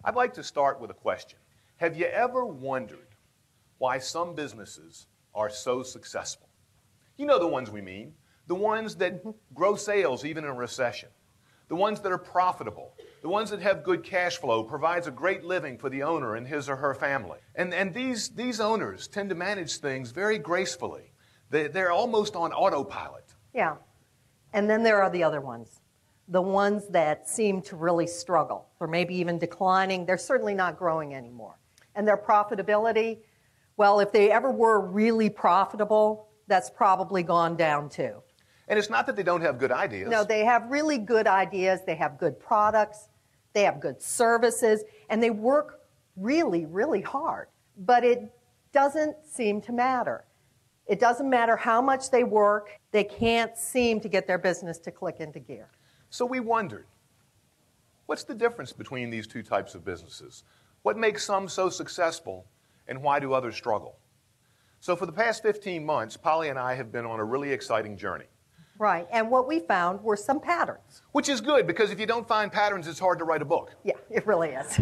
I'd like to start with a question. Have you ever wondered why some businesses are so successful? You know the ones we mean. The ones that grow sales even in a recession. The ones that are profitable. The ones that have good cash flow, provides a great living for the owner and his or her family. And these owners tend to manage things very gracefully. They're almost on autopilot. Yeah. And then there are the other ones. The ones that seem to really struggle, or maybe even declining. They're certainly not growing anymore. And their profitability, well, if they ever were really profitable, that's probably gone down too. And it's not that they don't have good ideas. No, they have really good ideas. They have good products. They have good services. And they work really, really hard. But it doesn't seem to matter. It doesn't matter how much they work. They can't seem to get their business to click into gear. So we wondered, what's the difference between these two types of businesses? What makes some so successful, and why do others struggle? So for the past 15 months, Polly and I have been on a really exciting journey. Right, and what we found were some patterns. Which is good, because if you don't find patterns, it's hard to write a book. Yeah, it really is.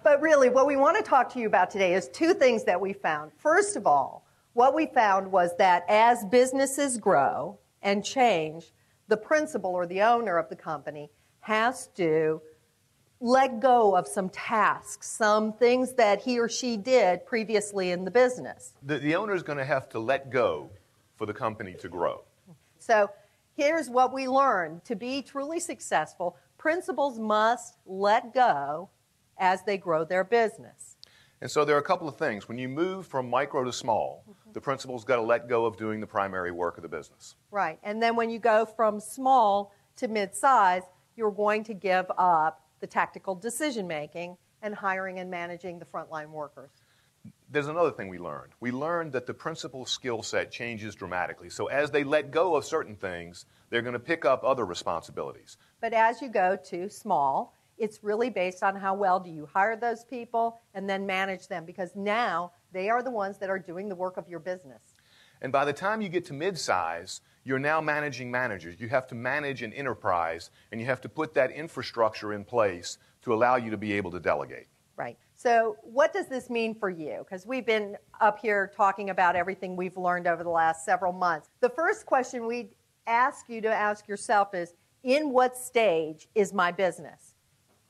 But really, what we want to talk to you about today is two things that we found. First of all, what we found was that as businesses grow and change, the principal or the owner of the company has to let go of some tasks, some things that he or she did previously in the business. The owner is going to have to let go for the company to grow. So here's what we learned. To be truly successful, principals must let go as they grow their business. And so there are a couple of things. When you move from micro to small, the principal's got to let go of doing the primary work of the business. Right. And then when you go from small to mid-size, you're going to give up the tactical decision-making and hiring and managing the frontline workers. There's another thing we learned. We learned that the principal's skill set changes dramatically. So as they let go of certain things, they're going to pick up other responsibilities. But as you go to small, it's really based on how well do you hire those people and then manage them, because now they are the ones that are doing the work of your business. And by the time you get to mid-size, you're now managing managers. You have to manage an enterprise, and you have to put that infrastructure in place to allow you to be able to delegate. Right. So what does this mean for you? Because we've been up here talking about everything we've learned over the last several months. The first question we'd ask you to ask yourself is, in what stage is my business?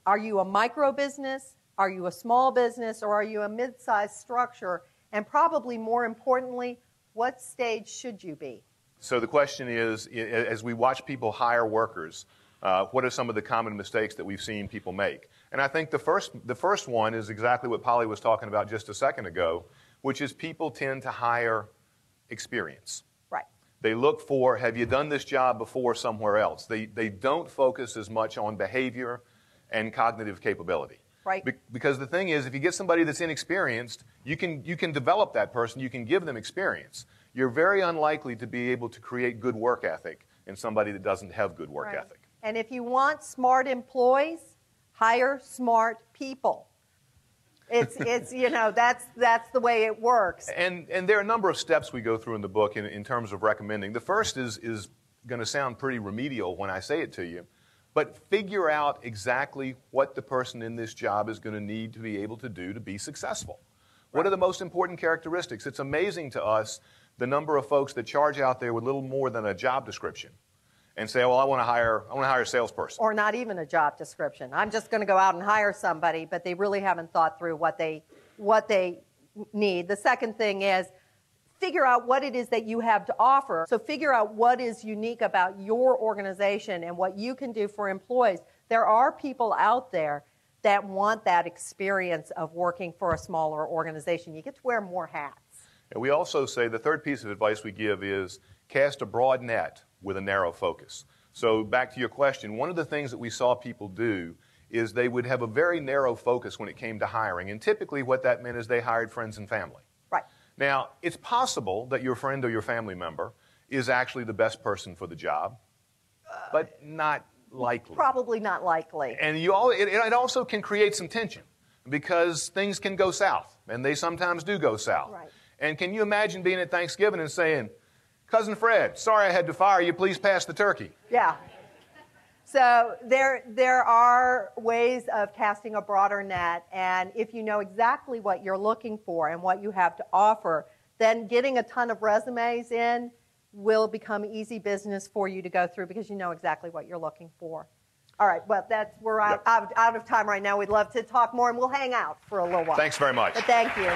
Are you a micro business? Are you a small business? Or are you a mid-sized structure? And probably more importantly, what stage should you be? So the question is, as we watch people hire workers, what are some of the common mistakes that we've seen people make? And I think the first one is exactly what Polly was talking about just a second ago, which is people tend to hire experience. Right. They look for, have you done this job before somewhere else? They don't focus as much on behavior and cognitive capability. Right. Because the thing is, if you get somebody that's inexperienced, you can develop that person, you can give them experience. You're very unlikely to be able to create good work ethic in somebody that doesn't have good work ethic. And if you want smart employees, hire smart people. It's you know, that's the way it works. And there are a number of steps we go through in the book in terms of recommending. The first is going to sound pretty remedial when I say it to you, but figure out exactly what the person in this job is going to need to be able to do to be successful. What are the most important characteristics? It's amazing to us the number of folks that charge out there with little more than a job description and say, well, I want to hire a salesperson. Or not even a job description. I'm just going to go out and hire somebody, but they really haven't thought through what they need. The second thing is figure out what it is that you have to offer. So figure out what is unique about your organization and what you can do for employees. There are people out there that want that experience of working for a smaller organization. You get to wear more hats. And we also say the third piece of advice we give is cast a broad net with a narrow focus. So back to your question, one of the things that we saw people do is they would have a very narrow focus when it came to hiring. And typically what that meant is they hired friends and family. Right. Now, it's possible that your friend or your family member is actually the best person for the job, but not likely. Probably not likely. And it also can create some tension because things can go south, and they sometimes do go south. Right. And can you imagine being at Thanksgiving and saying, Cousin Fred, sorry I had to fire you, please pass the turkey. Yeah. So there are ways of casting a broader net, and if you know exactly what you're looking for and what you have to offer, then getting a ton of resumes in will become easy business for you to go through because you know exactly what you're looking for. All right, well, we're out of time right now. We'd love to talk more, and we'll hang out for a little while. Thanks very much. But thank you.